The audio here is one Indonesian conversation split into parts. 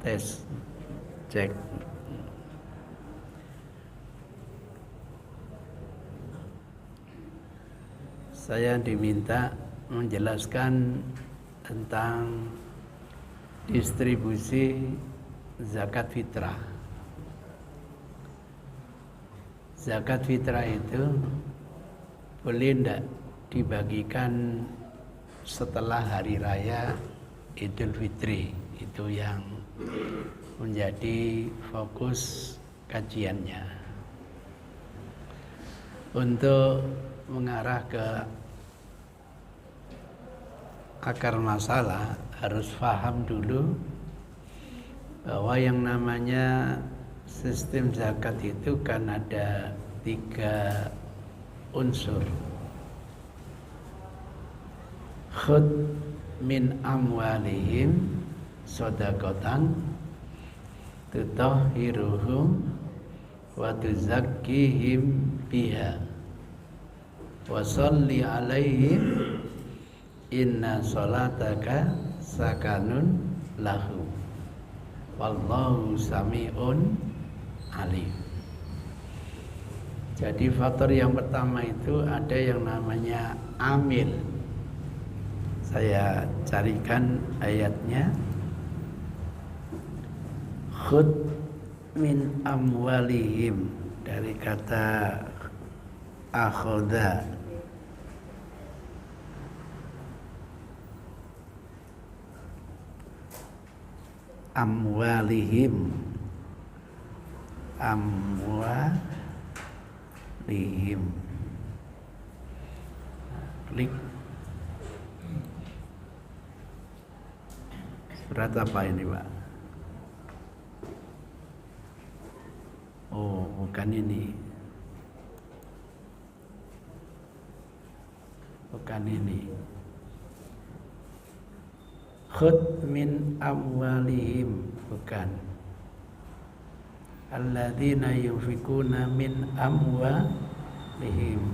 tes, cek. Saya diminta menjelaskan tentang distribusi zakat fitrah. Zakat fitrah itu boleh tidak dibagikan setelah hari raya Idul Fitri? Itu yang menjadi fokus kajiannya. Untuk mengarah ke akar masalah, harus paham dulu bahwa yang namanya sistem zakat itu kan ada 3 unsur. Khud min amwalihim shadaqatan tutahhiruhum wa tuzakkihim biha wa sholli alaihim inna sholataka sakanun lahum wallahu sami'un alim. Jadi faktor yang pertama itu ada yang namanya amil. Saya carikan ayatnya. Khud min amwalihim, dari kata akhoda. Amwalihim, amwalihim. Klik. Surat apa ini, Pak? Oh, bukan ini. Bukan ini. Khud min amwalihim, bukan. Alladzina yunfikuna min amwalihim.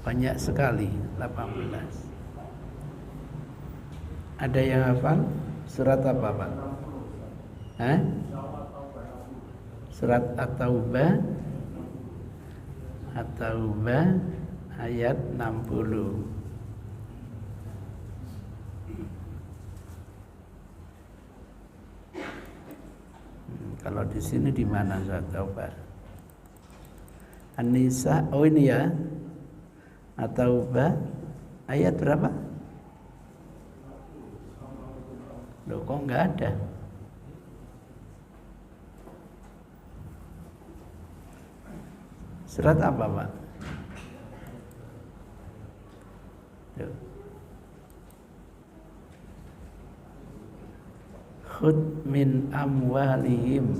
Banyak sekali, 18. Ada yang hafal? Surat apa, Pak? Surat At-Taubah. At-Taubah ayat 60. Kalau di sini di mana Surat Taubah? An-Nisa, oh ini ya. At-Taubah ayat berapa? Loh, kok enggak ada? Surat apa, Pak? Tuh. Khud min amwalihim.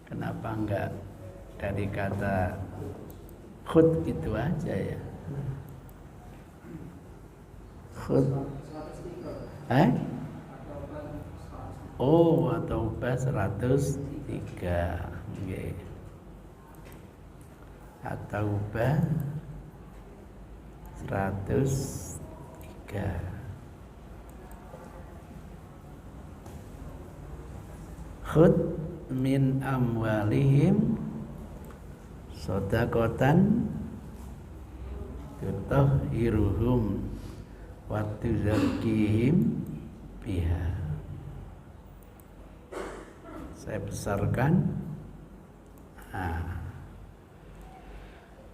Kenapa enggak dari kata khud itu aja ya? Khud. Oh, At-Taubah 103. Okay. At-Taubah 103. Khud min amwalihim shadaqatan tutahhiruhum wa tuzakkihim biha. Saya besarkan.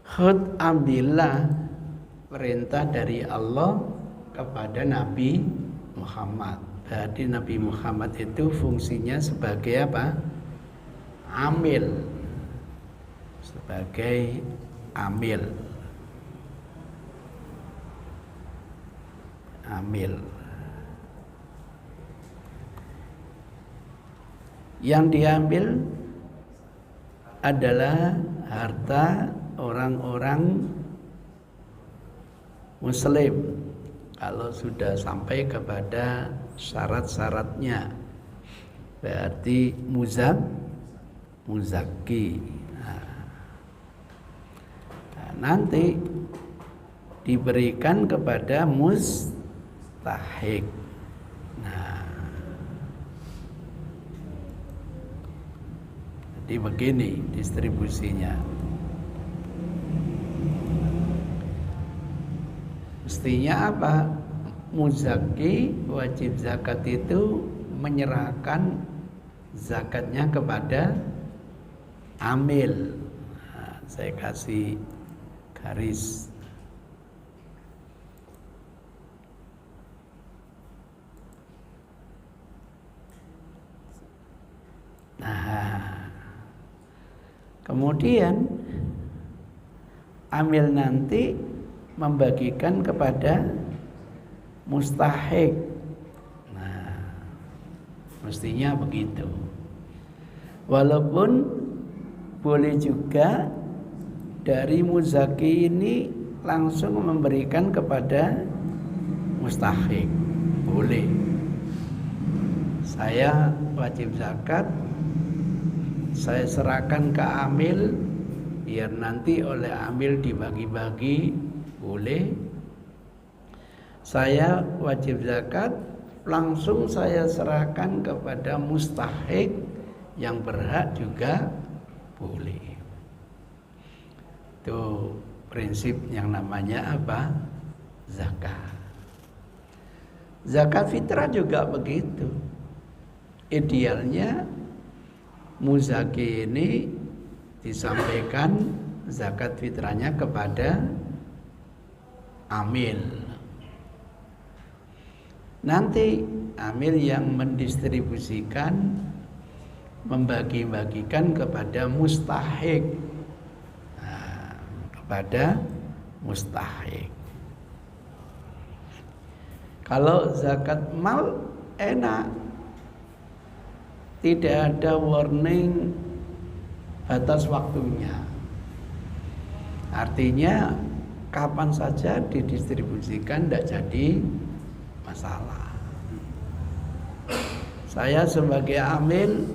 Khud, ambillah, perintah dari Allah kepada Nabi Muhammad. Berarti Nabi Muhammad itu fungsinya sebagai apa? Amil. Sebagai amil. Amil. Yang diambil adalah harta orang-orang Muslim kalau sudah sampai kepada syarat-syaratnya, berarti muzaki. Nah, nanti diberikan kepada mustahik. Nah, jadi begini distribusinya. Mestinya apa? Muzaki wajib zakat itu menyerahkan zakatnya kepada amil. Nah, saya kasih garis. Nah, kemudian amil nanti membagikan kepada mustahik. Nah, mestinya begitu. Walaupun boleh juga dari muzaki ini langsung memberikan kepada mustahik. Boleh. Saya wajib zakat, saya serahkan ke amil, biar nanti oleh amil dibagi-bagi. Boleh. Saya wajib zakat, langsung saya serahkan kepada mustahik yang berhak juga boleh. Itu prinsip yang namanya apa? Zakat. Zakat fitrah juga begitu. Idealnya muzaki ini disampaikan zakat fitrahnya kepada amil. Nanti amil yang mendistribusikan, membagi-bagikan kepada mustahik. Nah, kepada mustahik. Kalau zakat mal enak, tidak ada warning batas waktunya. Artinya kapan saja didistribusikan, tidak jadi masalah. Saya sebagai amil,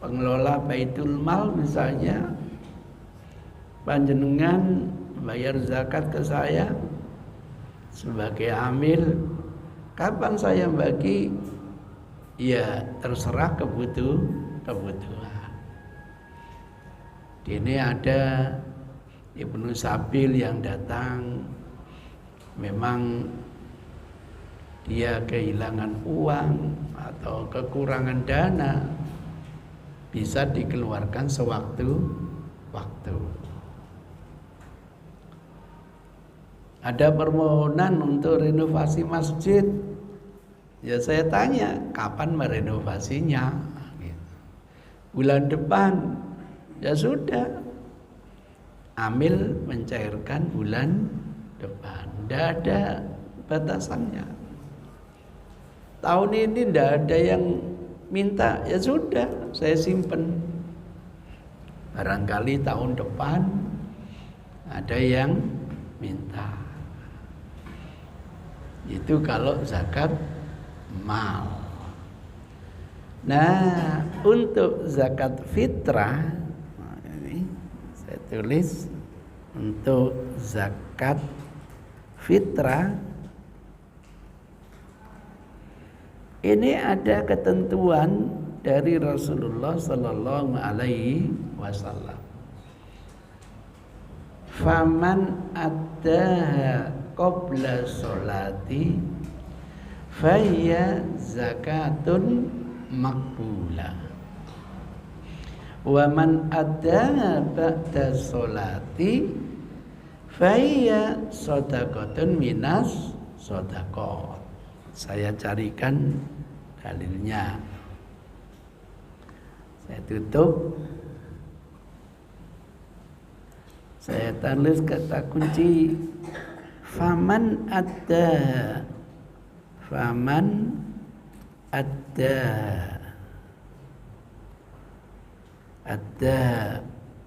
pengelola Baitul Mal misalnya, panjenengan bayar zakat ke saya sebagai amil, kapan saya bagi? Ya terserah kebutuhan. Ini ada Ibnu Sabil yang datang, memang dia kehilangan uang atau kekurangan dana, bisa dikeluarkan sewaktu-waktu. Ada permohonan untuk renovasi masjid, ya saya tanya kapan merenovasinya. Bulan depan, ya sudah, amil mencairkan bulan depan, tidak ada batasannya. Tahun ini tidak ada yang minta, ya sudah, saya simpen. Barangkali tahun depan ada yang minta. Itu kalau zakat mal. Nah, untuk zakat fitrah, ini saya tulis untuk zakat fitrah. Ini ada ketentuan dari Rasulullah Sallallahu Alaihi Wasallam. Faman addaha qabla sholati fahiyya zakatun makbulah. Wa man addaha ba'da sholati fahiyya shadaqatun minas shadaqat. Saya carikan dalilnya. Saya tutup. Saya tulis kata kunci faman adda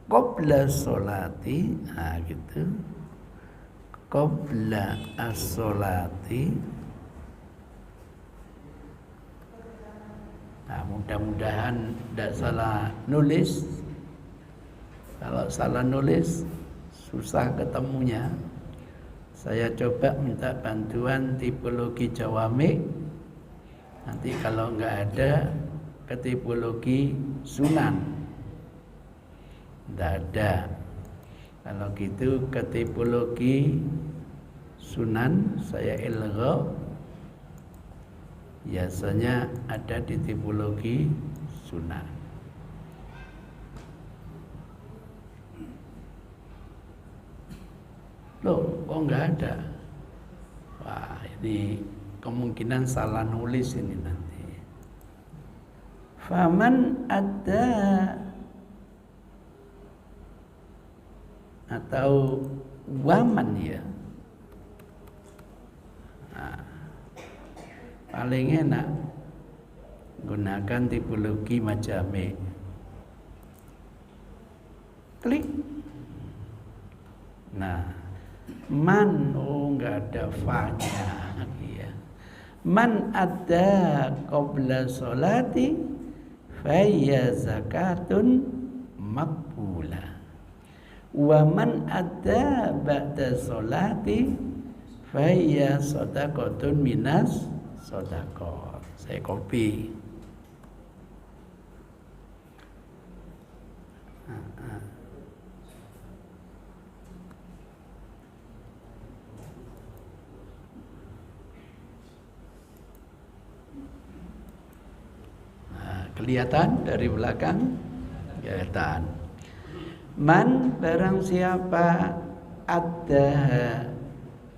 qabla sholati, nah gitu, qabla as-sholati. Nah, mudah-mudahan tidak salah nulis. Kalau salah nulis susah ketemunya. Saya coba minta bantuan tipologi jawami. Nanti kalau nggak ada ke tipologi sunan. Nggak ada. Kalau gitu ke tipologi sunan saya ilgha. Biasanya ada di tipologi sunan. Loh, kok nggak ada? Wah, ini kemungkinan salah nulis ini nanti. Faman ada atau waman ya. Nah, paling enak gunakan tipologi majame. Klik. Nah, man enggak ada fa-nya ya. Man ada qabla sholati fa hiya zakatun maqbulah. Wa man ada ba'da sholati fa hiya shadaqatun minas shadaqat. Saya copy. Kelihatan dari belakang? Kelihatan. Man barang siapa ada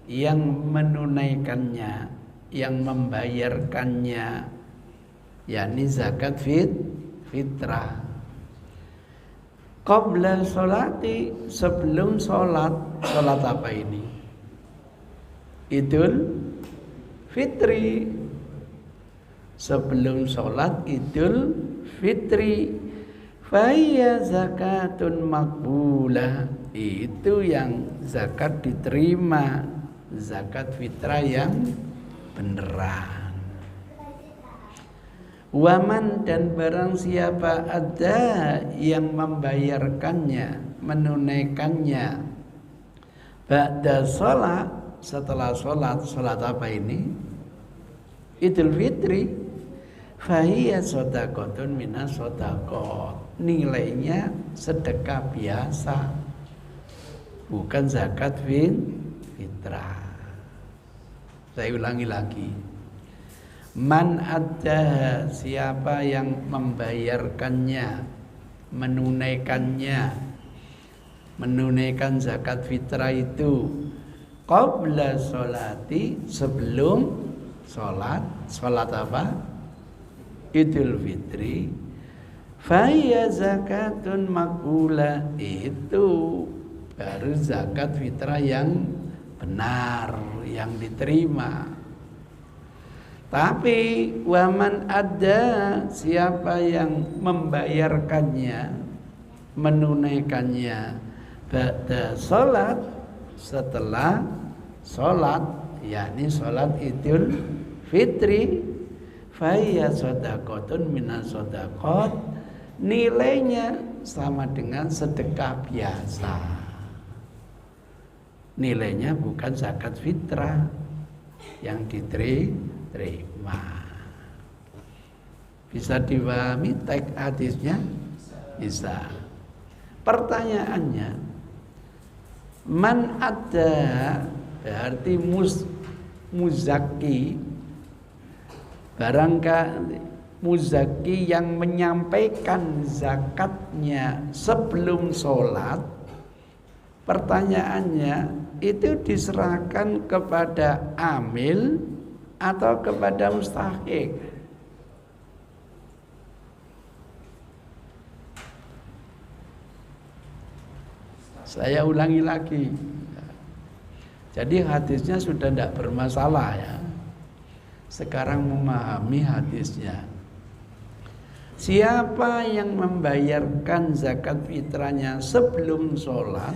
yang menunaikannya, yang membayarkannya, yakni zakat fitrah. Qabla sholati, sebelum sholat. Sholat apa ini? Idul Fitri. Sebelum sholat Idul Fitri, faya zakatun makbulah, itu yang zakat diterima, zakat fitrah yang beneran. Waman dan barang siapa ada yang membayarkannya, menunaikannya, ba'da sholat, setelah sholat. Sholat apa ini? Idul Fitri. Fahiyya shadaqatun minas shadaqat, nilainya sedekah biasa, bukan zakat fitrah. Saya ulangi lagi. Man ada, siapa yang membayarkannya, menunaikan zakat fitrah itu qabla sholati, sebelum sholat. Sholat apa? Idul Fitri. Faya zakatun makbulah, itu baru zakat fitrah yang benar, yang diterima. Tapi waman ada, siapa yang membayarkannya, menunaikannya ba'da sholat, setelah sholat, yakni sholat Idul Fitri, faya shadaqatun minas shadaqat, nilainya sama dengan sedekah biasa. Nilainya bukan zakat fitrah yang diterima. Bisa dipahami teks hadisnya? Bisa. Pertanyaannya, man ada berarti muzaki, barangkali muzaki yang menyampaikan zakatnya sebelum sholat. Pertanyaannya, itu diserahkan kepada amil atau kepada mustahik? Saya ulangi lagi. Jadi hadisnya sudah tidak bermasalah ya. Sekarang memahami hadisnya. Siapa yang membayarkan zakat fitrahnya sebelum sholat,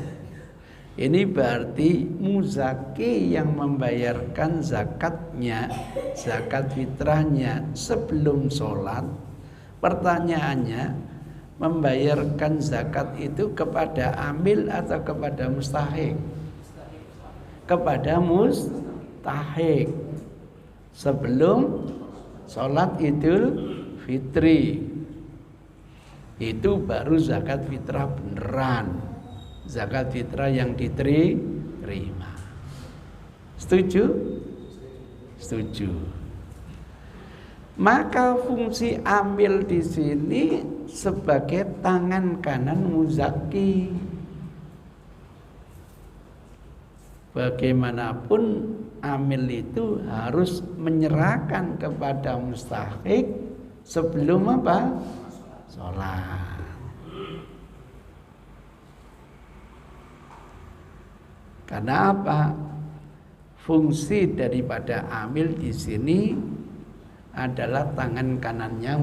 ini berarti muzaki yang membayarkan zakatnya, zakat fitrahnya sebelum sholat. Pertanyaannya, membayarkan zakat itu kepada amil atau kepada mustahik? kepada mustahik sebelum sholat Idul Fitri. Itu baru zakat fitrah beneran, zakat fitrah yang diterima. Setuju? Setuju. Maka fungsi amil di sini sebagai tangan kanan muzaki. Bagaimanapun amil itu harus menyerahkan kepada mustahik sebelum apa? Sholat. Karena apa? Fungsi daripada amil di sini adalah tangan kanannya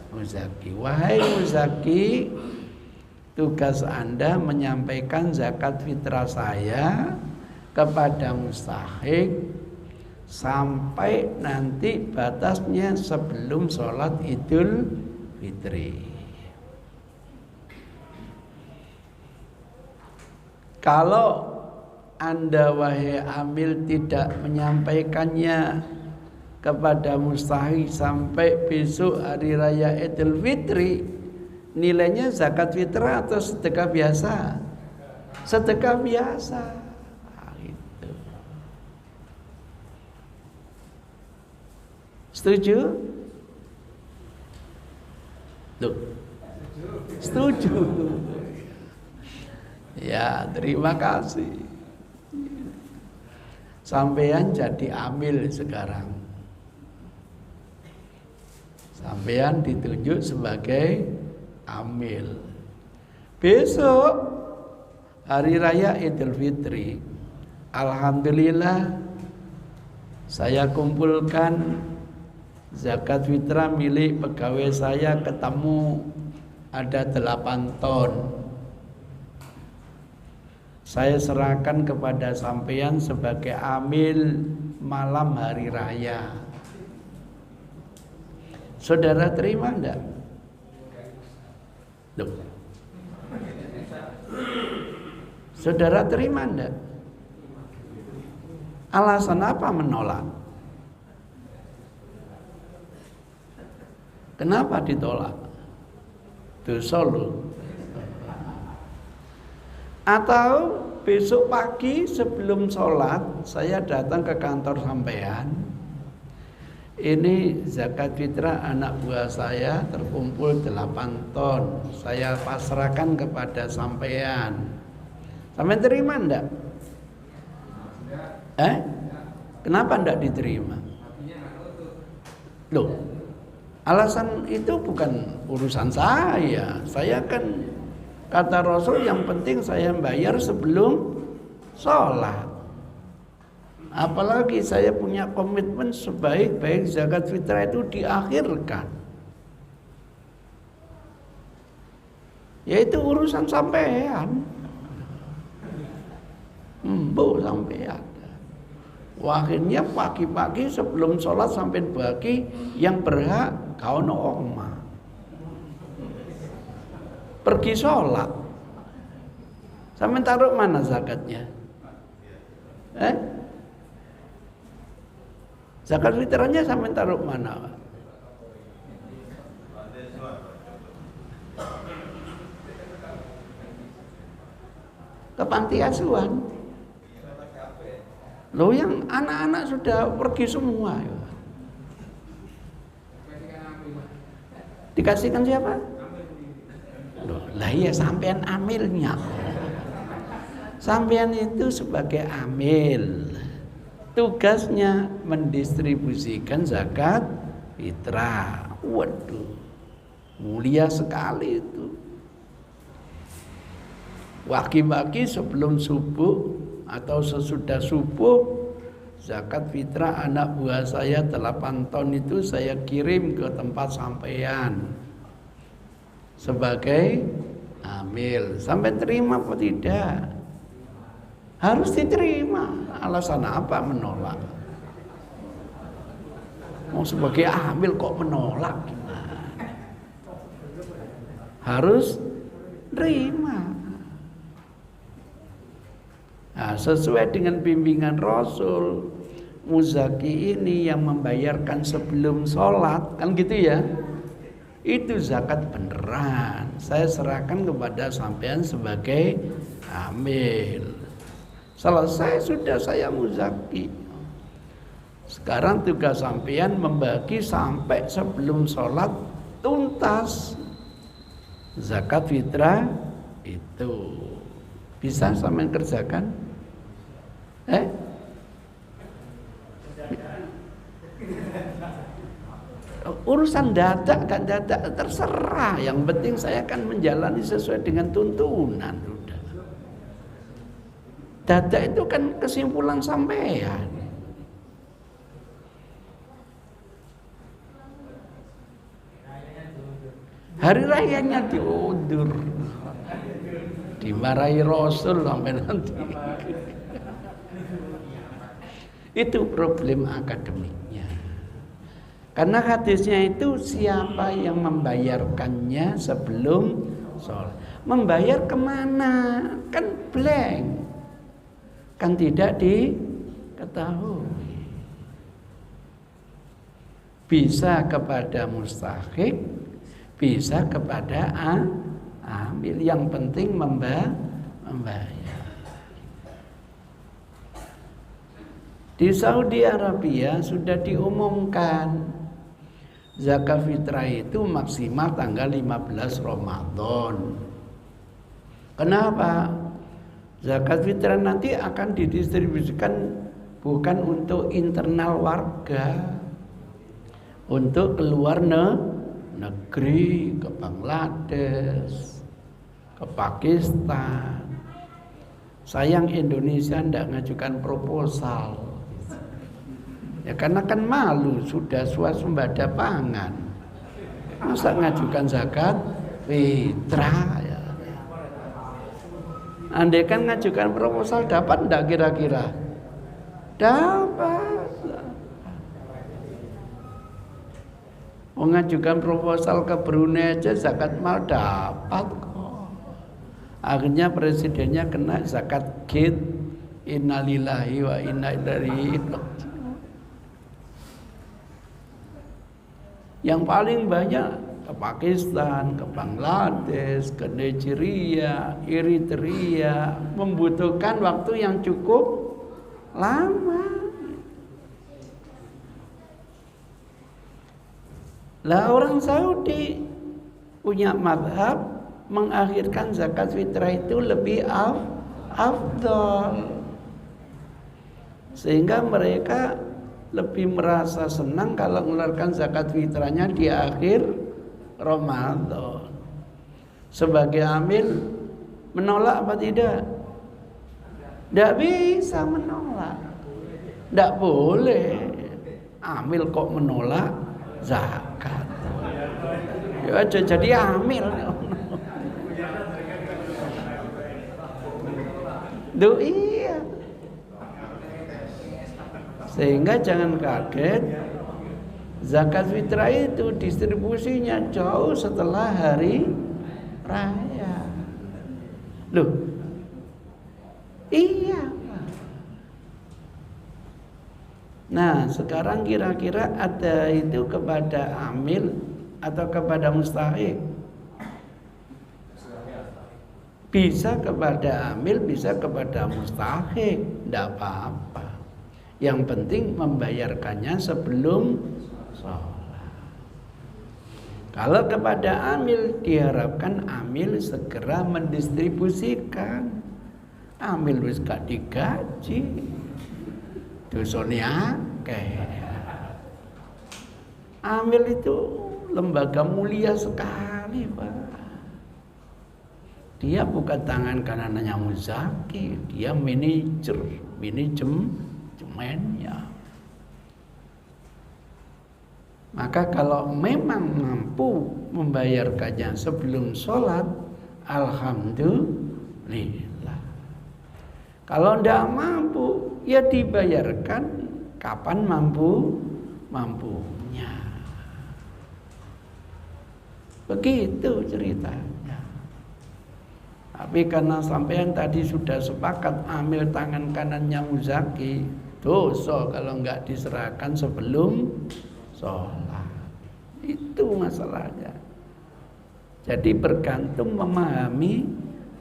muzaki. Wahai muzaki, tugas Anda menyampaikan zakat fitrah saya kepada mustahik sampai nanti batasnya sebelum sholat Idul Fitri. Kalau Anda wahai amil tidak menyampaikannya kepada mustahik sampai besok hari raya Idul Fitri, nilainya zakat fitrah atau sedekah biasa? Sedekah biasa. Nah, gitu. Setuju? Tuh. Setuju. Ya, terima kasih. Sampean jadi amil sekarang. Sampean ditunjuk sebagai amil. Besok hari raya Idul Fitri, alhamdulillah saya kumpulkan zakat fitrah milik pegawai saya, ketemu ada 8 ton. Saya serahkan kepada sampean sebagai amil malam hari raya. Saudara terima enggak? Loh. Saudara terima enggak? Alasan apa menolak? Kenapa ditolak? Dosa loh. Atau besok pagi sebelum sholat saya datang ke kantor sampean. Ini zakat fitrah anak buah saya terkumpul 8 ton. Saya pasrahkan kepada sampean. Sampean terima enggak? Kenapa enggak diterima? Loh, alasan itu bukan urusan saya. Saya kan, kata Rasul, yang penting saya bayar sebelum sholat. Apalagi saya punya komitmen sebaik-baik zakat fitrah itu diakhirkan. Yaitu urusan sampean. Sampean. Akhirnya pagi-pagi sebelum sholat sampai bagi yang berhak kau no oma. Pergi sholat. Sampai taruh mana zakatnya? Zakat fitrahnya sampai taruh mana? Ke panti asuhan. Loh, yang anak-anak sudah pergi semua. Dikasihkan siapa? Loh, lah iya sampean amilnya. Sampean itu sebagai amil, tugasnya mendistribusikan zakat fitrah. Waduh, mulia sekali itu. Pagi-pagi sebelum subuh atau sesudah subuh, zakat fitrah anak buah saya 8 ton itu saya kirim ke tempat sampean sebagai amil. Sampai terima apa tidak? Harus diterima. Alasan apa menolak? Mau sebagai amil kok menolak? Gimana? Harus terima. Nah, sesuai dengan bimbingan Rasul, muzaki ini yang membayarkan sebelum sholat, kan gitu ya. Itu zakat beneran. Saya serahkan kepada sampean sebagai amil. Selesai sudah saya muzaki. Sekarang tugas sampean membagi sampai sebelum sholat tuntas zakat fitrah itu. Bisa sampean kerjakan? Urusan dadak gak dadak terserah. Yang penting saya akan menjalani sesuai dengan tuntunan. Udah. Dadak itu kan kesimpulan sampean. Hari rayanya diundur, dimarahi Rasul sampai nanti. Itu problem akademiknya. Karena hadisnya itu siapa yang membayarkannya sebelum sholat. Membayar kemana? Kan blank. Kan tidak diketahui. Bisa kepada mustahik, bisa kepada amil. Yang penting membayar. Di Saudi Arabia sudah diumumkan zakat fitrah itu maksimal tanggal 15 Ramadan. Kenapa? Zakat fitrah nanti akan didistribusikan bukan untuk internal warga, untuk keluar negeri, ke Bangladesh, ke Pakistan. Sayang Indonesia tidak ngajukan proposal. Ya karena kan malu, sudah swasembada pangan. Masa ngajukan zakat fitrah ya. Andai kan ngajukan proposal dapat enggak kira-kira? Dapat. Mengajukan proposal ke Brunei aja zakat mal dapat kok. Akhirnya presidennya kena zakat gid. Innalillahi wa inna ilaihi raji'un. Yang paling banyak ke Pakistan, ke Bangladesh, ke Nigeria, Eritrea, membutuhkan waktu yang cukup lama. Lah orang Saudi punya mazhab mengakhirkan zakat fitrah itu lebih afdal. Sehingga mereka lebih merasa senang kalau mengeluarkan zakat fitrahnya di akhir Ramadan. Sebagai amil menolak apa tidak? Tidak bisa menolak. Tidak boleh. Amil kok menolak zakat. Ya aja jadi amil. Duh iya. Sehingga jangan kaget, zakat fitrah itu distribusinya jauh setelah hari raya. Loh, iya. Nah, sekarang kira-kira ada itu kepada amil atau kepada mustahik? Bisa kepada amil, bisa kepada mustahik, tidak apa-apa. Yang penting membayarkannya sebelum sholat. Kalau kepada amil diharapkan amil segera mendistribusikan. Amil wis gak digaji, dosane akeh. Amil itu lembaga mulia sekali, Pak. Dia bukan tangan kanannya muzaki, dia manajemennya. Maka kalau memang mampu membayarkannya sebelum sholat, alhamdulillah. Kalau tidak mampu, ya dibayarkan kapan mampunya. Begitu ceritanya. Tapi karena sampean tadi sudah sepakat ambil tangan kanannya muzaki, dosa kalau enggak diserahkan sebelum sholat. Itu masalahnya. Jadi bergantung memahami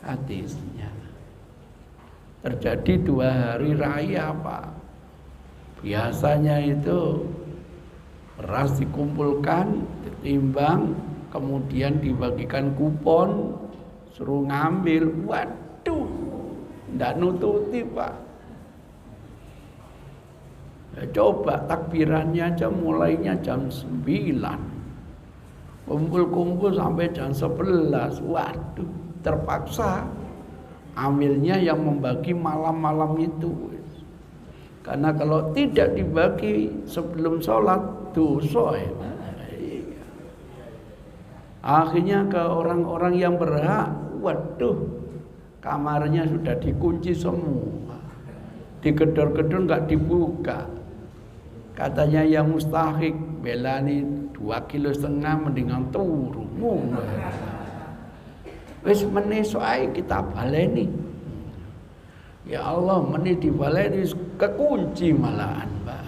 hadisnya. Terjadi 2 hari raya Pak, biasanya itu beras dikumpulkan, ditimbang, kemudian dibagikan kupon, suruh ngambil. Waduh, ndak nututi Pak. Ya, coba takbirannya aja mulainya jam 9, kumpul-kumpul sampai jam 11. Waduh, terpaksa amilnya yang membagi malam-malam itu. Karena kalau tidak dibagi sebelum sholat, dosa ya. Akhirnya ke orang-orang yang berhak, waduh, kamarnya sudah dikunci semua, digedor-gedor nggak dibuka. Katanya yang mustahik, belani 2,5 kilo mendingan turu. Wis meneh soai kita baleni. Ya Allah, meneh dibaleni kekunci malahan, Pak.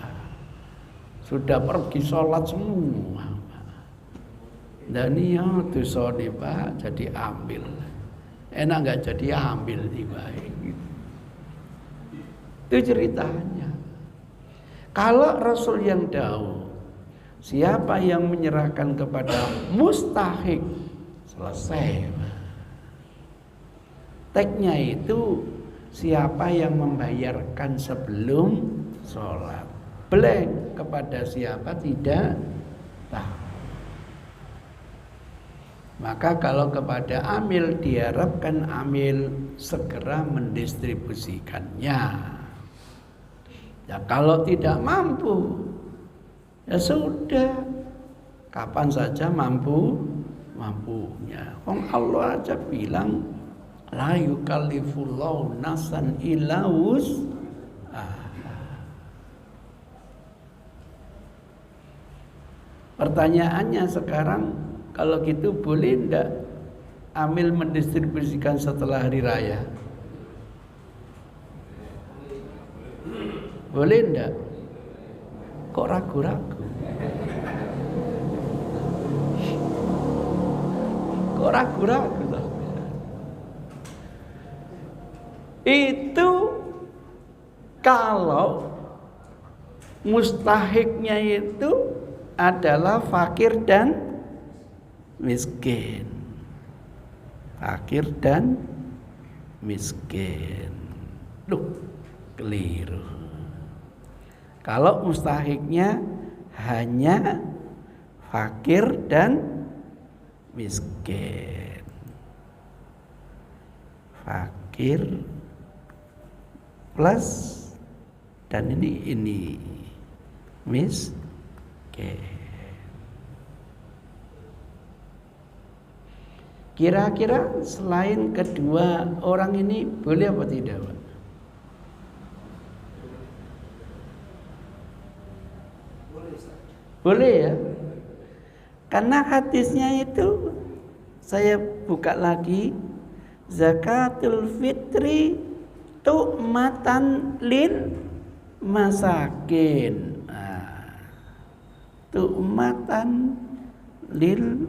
Sudah pergi sholat semua. Dan iya dosa nih Pak, jadi ambil. Enak nggak jadi ambil tiba. Itu ceritanya. Kalau Rasul yang tahu, siapa yang menyerahkan kepada mustahik, selesai. Teksnya itu siapa yang membayarkan sebelum sholat. Blank kepada siapa tidak tahu. Maka kalau kepada amil diharapkan amil segera mendistribusikannya. Ya kalau tidak mampu, ya sudah, kapan saja mampunya. Allah aja bilang, la yukallifullahu nafsan illa wus'aha. Pertanyaannya sekarang, kalau gitu boleh enggak amil mendistribusikan setelah hari raya? Boleh enggak? Kok ragu-ragu? Kok ragu-ragu? Itu kalau mustahiknya itu adalah fakir dan miskin. Fakir dan miskin. Loh, keliru. Kalau mustahiknya hanya fakir dan miskin. Fakir plus dan ini miskin. Kira-kira selain kedua orang ini boleh apa tidak, Pak? Boleh ya. Karena hadisnya itu saya buka lagi, zakatul fitri tu'matan lil masakin. Tu'matan lil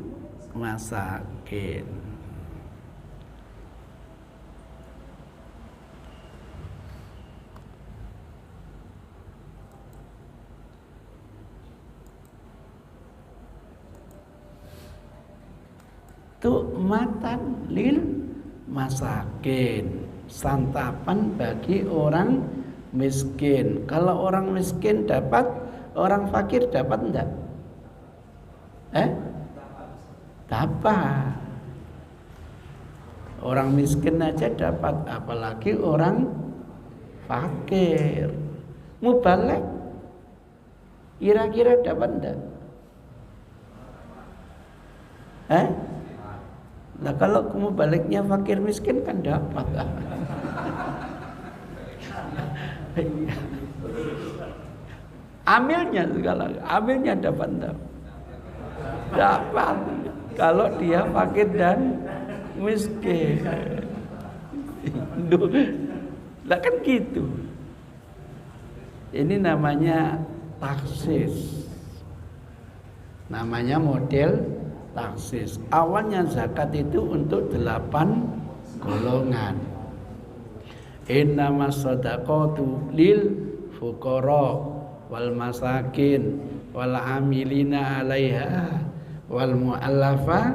masakin. Tu'matan lil masakin, santapan bagi orang miskin. Kalau orang miskin dapat, orang fakir dapat enggak? Dapat. Orang miskin aja dapat, apalagi orang fakir. Mubalek kira-kira dapat enggak? Nah kalau kamu baliknya fakir miskin kan dapat. Amilnya segala, amilnya dapat enggak? Dapat. Kalau dia fakir dan miskin. Lah kan gitu. Ini namanya taksis. Namanya model taksis. Awalnya zakat itu untuk 8 golongan. Innamas shadaqatu lil fuqara wal masakin wal amilina 'alaiha wal mu'allafa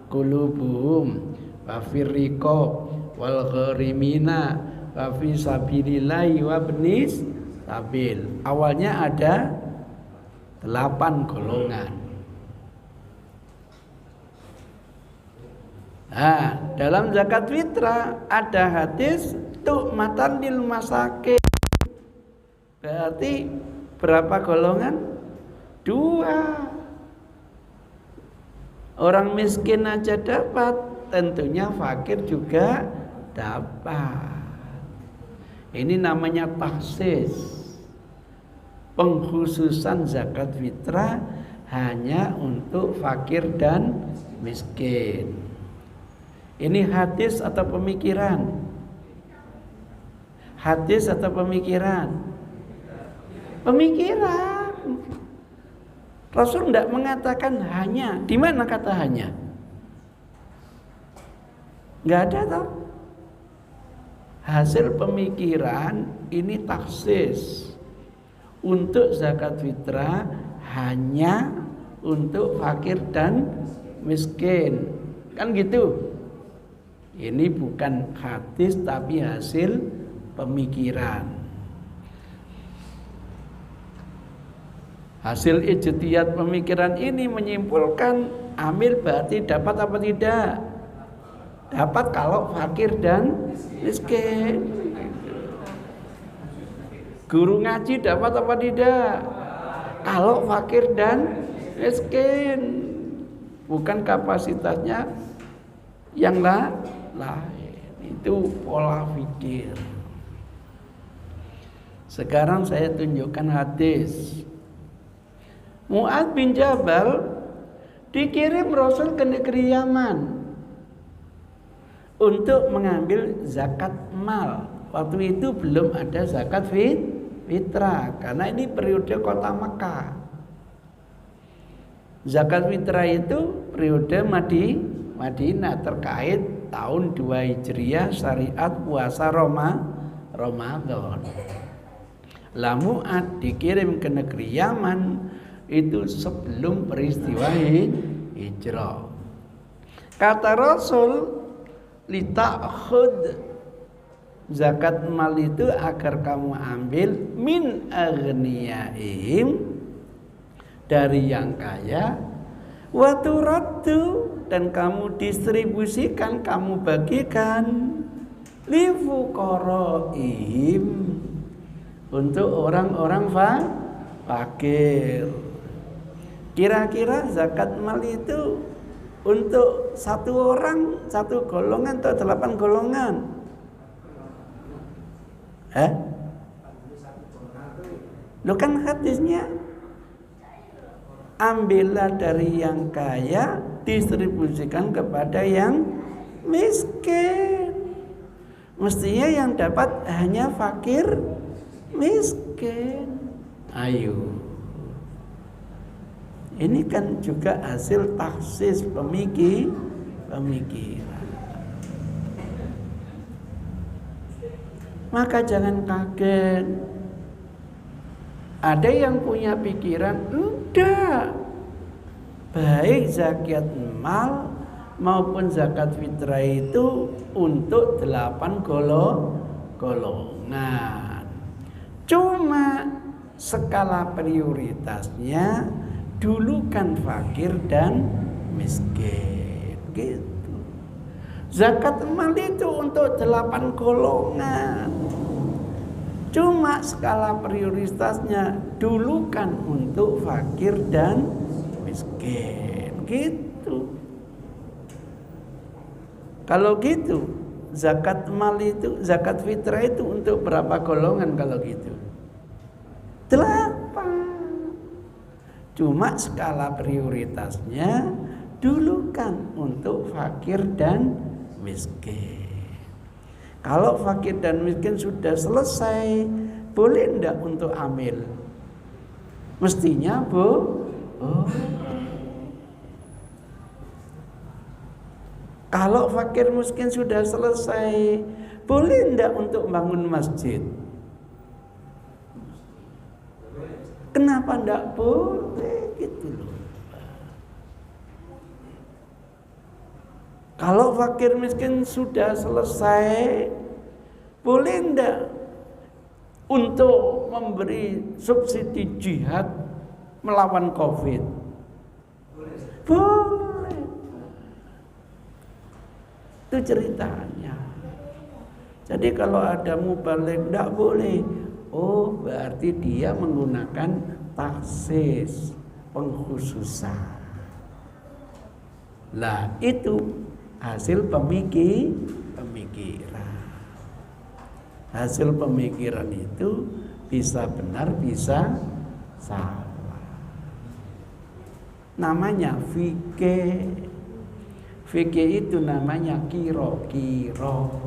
qulubuhum wa firriqab wal gharimina wa fi sabilillahi wa ibnis sabil. Awalnya ada 8 golongan. Nah, dalam zakat fitrah ada hadis tu'matan lil masakin. Berarti berapa golongan? 2. Orang miskin aja dapat, tentunya fakir juga dapat. Ini namanya taksis. Pengkhususan zakat fitrah hanya untuk fakir dan miskin. Ini hadis atau pemikiran? Hadis atau pemikiran? Pemikiran. Rasul tidak mengatakan hanya. Di mana kata hanya? Nggak ada toh. Hasil pemikiran ini taksis. Untuk zakat fitrah hanya untuk fakir dan miskin. Kan gitu. Ini bukan hadis tapi hasil pemikiran. Hasil ijtihad pemikiran ini menyimpulkan amil berarti dapat apa tidak? Dapat kalau fakir dan miskin. Guru ngaji dapat apa tidak? Kalau fakir dan miskin. Bukan kapasitasnya yang lain. Itu pola pikir. Sekarang saya tunjukkan hadis. Mu'adz bin Jabal dikirim Rasul ke negeri Yaman untuk mengambil zakat mal. Waktu itu belum ada zakat fitrah karena ini periode kota Mekah. Zakat fitrah itu periode Madinah terkait tahun 2 Hijriah syariat puasa Ramadan. Lah Mu'adz dikirim ke negeri Yaman itu sebelum peristiwa hijrah. Kata Rasul, litakhud zakat mal itu agar kamu ambil min aghniyaihim dari yang kaya, wa turaddu dan kamu distribusikan, kamu bagikan li fuqaraihim untuk orang-orang fakir. Kira-kira zakat mal itu untuk 1 orang, 1 golongan atau 8 golongan? Lo kan hadisnya ambillah dari yang kaya, distribusikan kepada yang miskin. Mestinya yang dapat hanya fakir miskin. Ayo. Ini kan juga hasil taksis pemikiran. Maka jangan kaget. Ada yang punya pikiran, enggak. Baik zakat mal maupun zakat fitrah itu untuk 8 golongan. Cuma skala prioritasnya dulukan fakir dan miskin. Gitu. Zakat mal itu untuk 8 golongan. Cuma skala prioritasnya dulukan untuk fakir dan miskin. Gitu. Kalau gitu, zakat mal itu, zakat fitrah itu untuk berapa golongan kalau gitu? 8. Cuma skala prioritasnya dulukan untuk fakir dan miskin. Kalau fakir dan miskin sudah selesai, boleh enggak untuk amil? Mestinya Kalau fakir miskin sudah selesai, boleh enggak untuk bangun masjid? Kenapa enggak boleh gitu loh? Kalau fakir miskin sudah selesai, boleh enggak untuk memberi subsidi jihad melawan Covid? Boleh. Itu ceritanya. Jadi kalau ada mubalik enggak boleh. Oh, berarti dia menggunakan taksis, pengkhususan. Lah itu hasil pemikiran. Hasil pemikiran itu bisa benar, bisa salah. Namanya fikih. Fikih itu namanya kiro-kiro.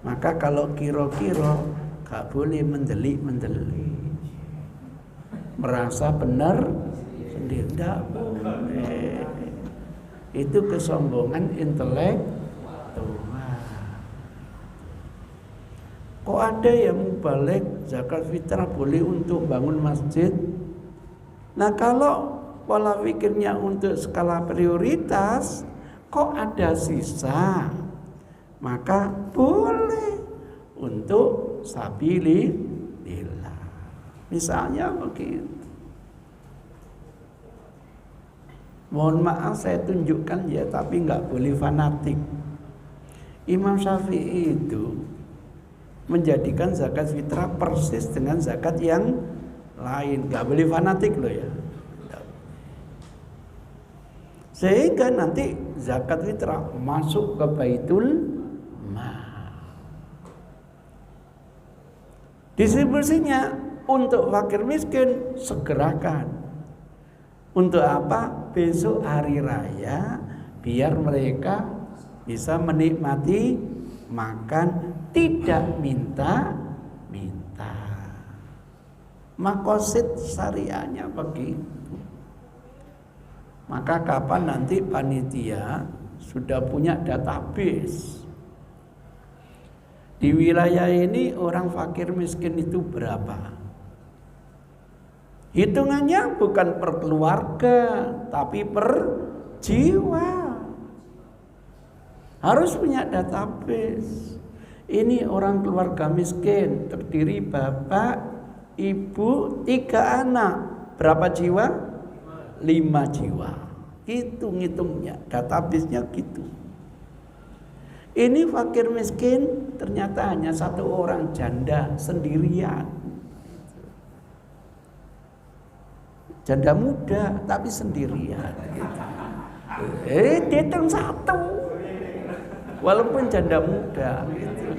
Maka kalau kiro-kiro gak boleh mendelik-mendelik, merasa benar sendiri, tidak boleh. Itu kesombongan intelektual. Kok ada yang mubalik zakat fitrah boleh untuk bangun masjid? Nah kalau pola pikirnya untuk skala prioritas, kok ada sisa? Maka boleh untuk sabilillah. Misalnya begitu. Mohon maaf saya tunjukkan ya, tapi nggak boleh fanatik. Imam Syafi'i itu menjadikan zakat fitrah persis dengan zakat yang lain. Nggak boleh fanatik loh ya. Sehingga nanti zakat fitrah masuk ke Baitul Mal. Distribusinya untuk fakir miskin segerakan. Untuk apa? Besok hari raya biar mereka bisa menikmati makan, tidak minta. Makosid syariahnya begitu. Maka kapan nanti panitia sudah punya database di wilayah ini orang fakir miskin itu berapa? Hitungannya bukan per keluarga, tapi per jiwa. Harus punya database. Ini orang keluarga miskin, terdiri bapak, ibu, 3 anak. Berapa jiwa? 5 jiwa. Hitung-hitungnya, database-nya gitu. Ini fakir miskin ternyata hanya 1 orang janda sendirian. Janda muda tapi sendirian gitu. Dihitung 1 walaupun janda muda gitu.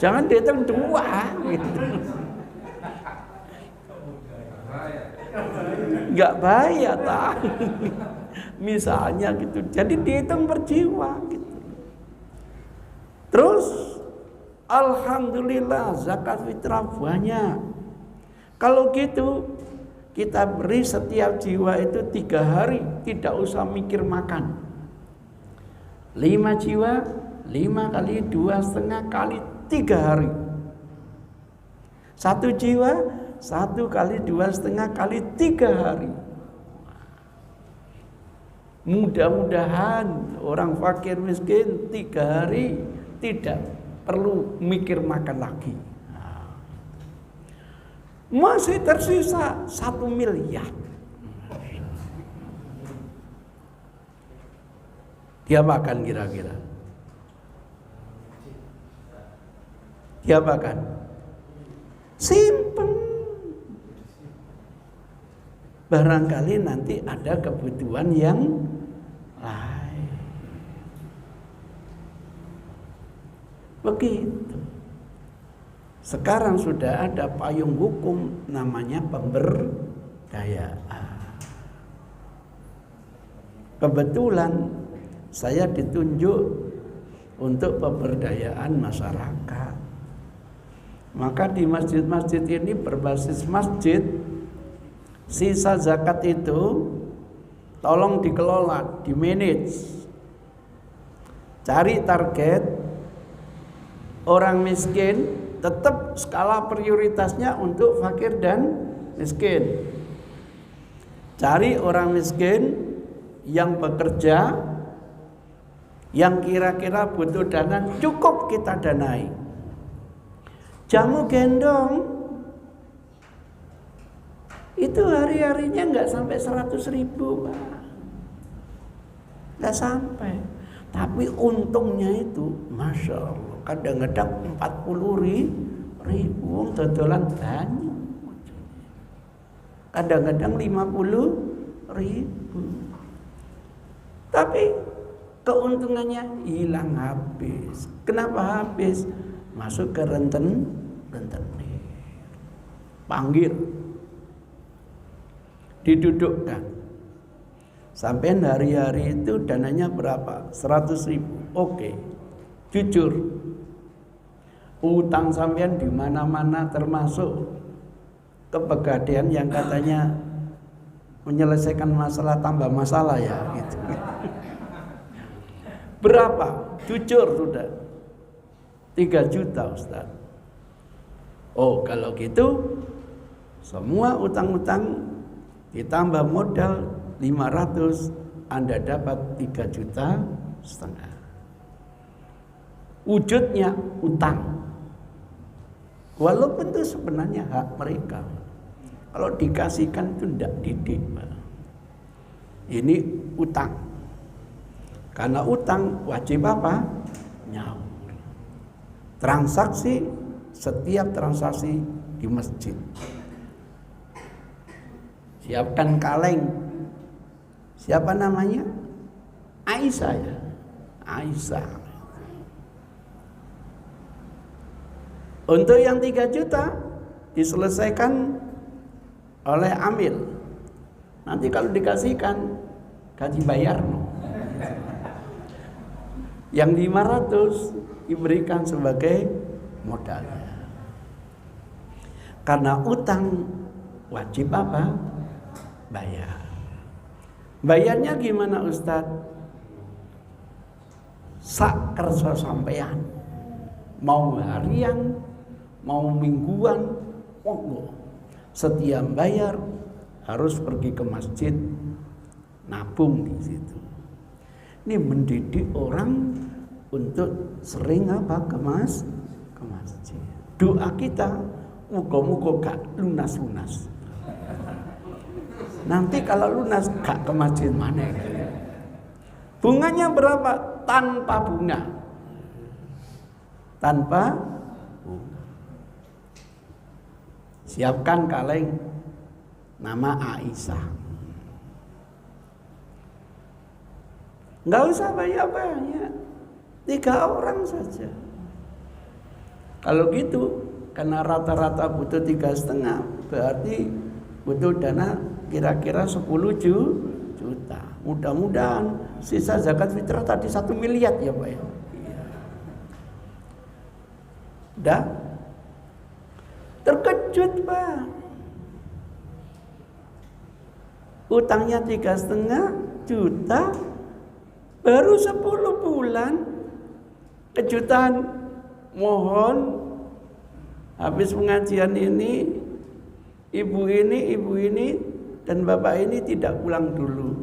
Jangan dihitung 2 gitu. Enggak bahaya tak. Misalnya gitu. Jadi dihitung per jiwa gitu. Terus alhamdulillah zakat fitrah banyak. Kalau gitu kita beri setiap jiwa itu 3 hari, tidak usah mikir makan. 5 jiwa, 5 kali 2,5 kali 3 hari. 1 jiwa, 1 kali 2,5 kali 3 hari. Mudah-mudahan orang fakir miskin 3 hari tidak perlu mikir makan lagi. Masih tersisa 1 miliar. Dia makan kira-kira. Dia makan. Simpen. Barangkali nanti ada kebutuhan yang lain. Begitu. Sekarang sudah ada payung hukum namanya pemberdayaan. Kebetulan saya ditunjuk untuk pemberdayaan masyarakat. Maka di masjid-masjid ini berbasis masjid, sisa zakat itu tolong dikelola, dimanage. Cari target orang miskin, tetap skala prioritasnya untuk fakir dan miskin. Cari orang miskin yang bekerja, yang kira-kira butuh dana, cukup kita danai. Jamu gendong itu hari-harinya nggak sampai 100.000, Pak. Nggak sampai. Tapi untungnya itu, Masya Allah, kadang-kadang 40.000 dodolan banyak. Kadang-kadang 50.000. Tapi keuntungannya hilang habis. Kenapa habis? Masuk ke rentenir. Panggil. Didudukkan. Sampai hari-hari itu dananya berapa? 100.000. Oke. Jujur. Utang sampean di mana-mana termasuk kepegadaian yang katanya menyelesaikan masalah tambah masalah ya gitu. Berapa? Jujur sudah. 3 juta, Ustaz. Oh, kalau gitu semua utang-utang ditambah modal 500, Anda dapat 3,5 juta. Wujudnya utang. Walaupun itu sebenarnya hak mereka. Kalau dikasihkan itu tidak didik, Pak. Ini utang. Karena utang wajib apa? Nyaur. Transaksi, setiap transaksi di masjid. Siapkan kaleng. Siapa namanya? Aisyah ya. Aisyah. Untuk yang 3 juta diselesaikan oleh amil. Nanti kalau dikasihkan gaji bayar. Yang 500 diberikan sebagai modalnya. Karena utang wajib apa? Bayar. Bayarnya gimana, Ustadz? Sak kerso sampean. Mau harian, mau mingguan, monggo. Setiap bayar harus pergi ke masjid, nabung di situ. Ini mendidik orang untuk sering apa? Ke masjid. Doa kita muga-muga gak lunas-lunas. Nanti kalau lunas gak ke masjid mana? Bunganya berapa? Tanpa bunga. Tanpa bunga. Siapkan kaleng nama Aisyah. Nggak usah banyak-banyak, 3 orang saja. Kalau gitu, karena rata-rata butuh 3,5, berarti butuh dana kira-kira 10 juta. Mudah-mudahan sisa zakat fitrah tadi 1 miliar ya Pak ya. Udah? Terkejut Pak. Utangnya 3,5 juta, baru 10 bulan. Kejutan. Mohon habis pengajian ini, ibu ini dan bapak ini tidak pulang dulu.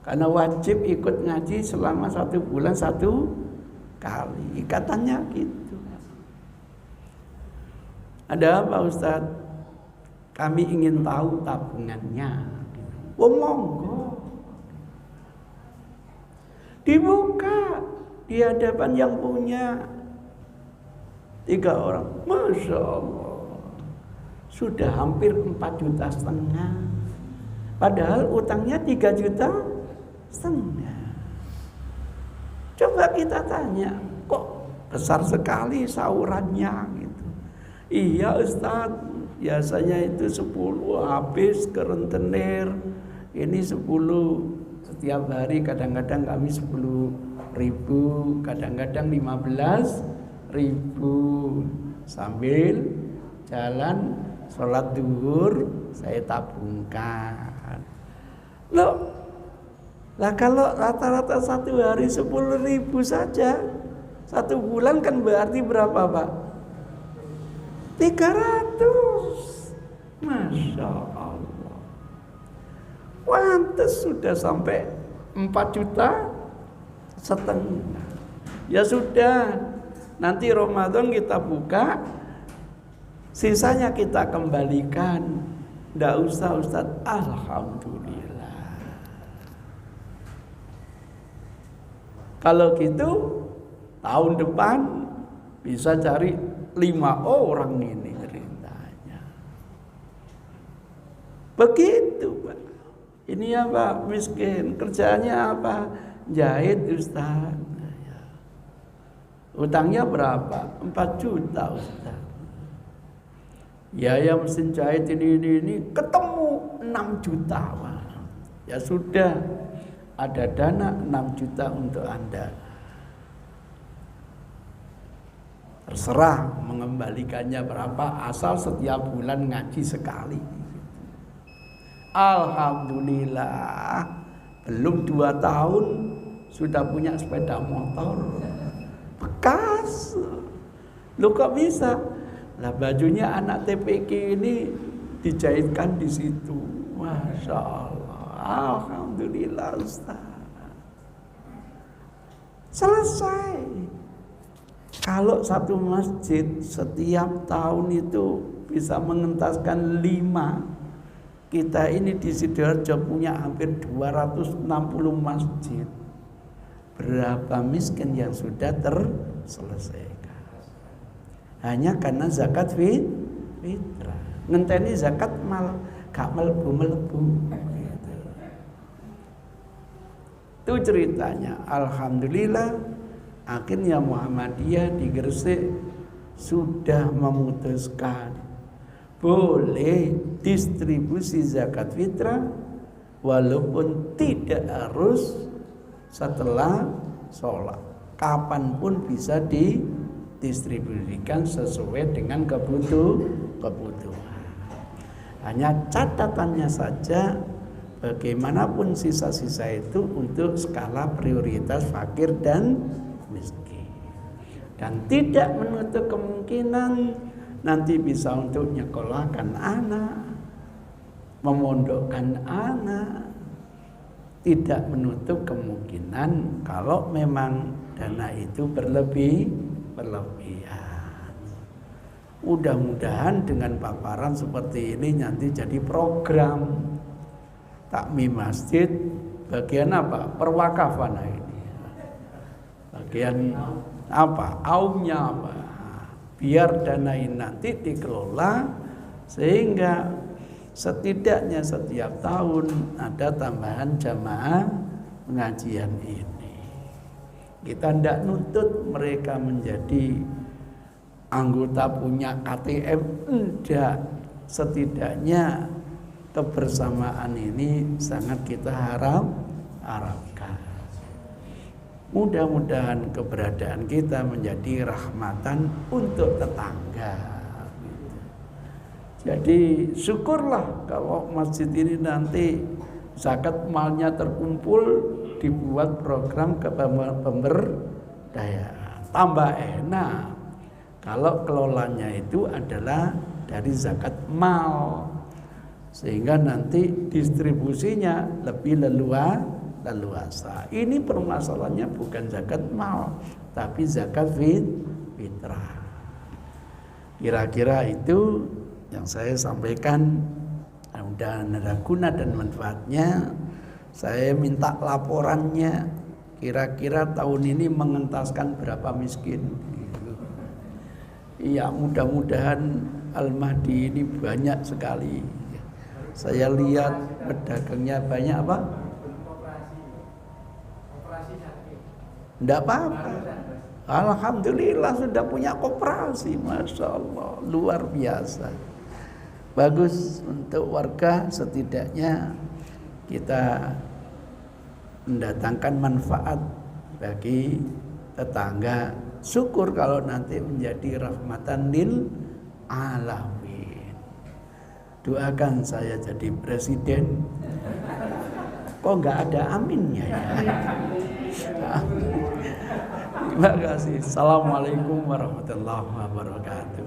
Karena wajib ikut ngaji selama 1 bulan 1 kali. Ikatannya gitu. Ada apa Ustadz? Kami ingin tahu tabungannya. Oh monggo. Dibuka di hadapan yang punya. 3 orang. Masya Allah. Sudah hampir 4,5 juta. Padahal utangnya 3,5 juta. Coba kita tanya, kok besar sekali saurannya gitu. Iya Ustadz, biasanya itu 10 habis ke rentenir. Ini 10 setiap hari kadang-kadang kami 10.000, kadang-kadang 15.000 sambil jalan sholat duhur saya tabungkan. Loh, lah kalau rata-rata satu hari 10.000 saja, satu bulan kan berarti berapa Pak? 300. Masya Allah. Pantes sudah sampai 4,5 juta. Ya sudah, nanti Ramadan kita buka, sisanya kita kembalikan. Nggak usah Ustaz. Alhamdulillah. Kalau gitu tahun depan bisa cari 5 orang ini ceritanya. Begitu Pak. Ini apa? Miskin. Kerjaannya apa? Jahit Ustaz. Utangnya berapa? 4 juta Ustaz. Ya mesin jahit ini ketemu 6 juta Pak. Ya sudah, ada dana 6 juta untuk Anda. Terserah mengembalikannya berapa, asal setiap bulan ngaji sekali. Alhamdulillah, belum 2 tahun sudah punya sepeda motor bekas. Loh kok bisa? Lah bajunya anak TPK ini dijahitkan di situ. Masya Allah, alhamdulillah Ustaz. Selesai. Kalau satu masjid setiap tahun itu bisa mengentaskan 5, kita ini di Sidoarjo punya hampir 260 masjid. Berapa miskin yang sudah terselesaikan? Hanya karena zakat fitrah. Ngenteni zakat mal gak melebu-melebu. Gitu. Itu ceritanya. Alhamdulillah. Akhirnya Muhammadiyah di Gresik sudah memutuskan boleh distribusi zakat fitrah walaupun tidak harus setelah sholat. Kapanpun bisa didistribusikan sesuai dengan kebutuhan. Hanya catatannya saja bagaimanapun sisa-sisa itu untuk skala prioritas fakir dan miskin, dan tidak menutup kemungkinan nanti bisa untuk nyekolahkan anak, memondokkan anak. Tidak menutup kemungkinan kalau memang dana itu berlebihan. Mudah-mudahan dengan paparan seperti ini nanti jadi program takmim masjid bagian apa? Perwakafan ini. Bagian apa? Aumnya apa? Biar dana ini nanti dikelola sehingga setidaknya setiap tahun ada tambahan jamaah pengajian ini. Kita tidak nuntut mereka menjadi anggota punya KTM, tidak. Setidaknya kebersamaan ini sangat kita harapkan. Mudah-mudahan keberadaan kita menjadi rahmatan untuk tetangga. Jadi syukurlah kalau masjid ini nanti zakat malnya terkumpul, dibuat program pemberdayaan. Tambah enak kalau kelolanya itu adalah dari zakat mal, sehingga nanti distribusinya lebih leluasa. Ini permasalahannya bukan zakat mal, tapi zakat fitrah. Kira-kira itu yang saya sampaikan. Mudah-mudahan ada guna dan manfaatnya. Saya minta laporannya, kira-kira tahun ini mengentaskan berapa miskin. Iya, mudah-mudahan Al-Mahdi ini banyak sekali. Saya lihat pedagangnya banyak apa? Tidak apa-apa. Alhamdulillah sudah punya koperasi, Masya Allah, luar biasa. Bagus untuk warga, setidaknya kita mendatangkan manfaat bagi tetangga. Syukur kalau nanti menjadi rahmatan lil alamin. Doakan saya jadi presiden. Kok nggak ada aminnya ya? Terima kasih. Assalamualaikum warahmatullahi wabarakatuh.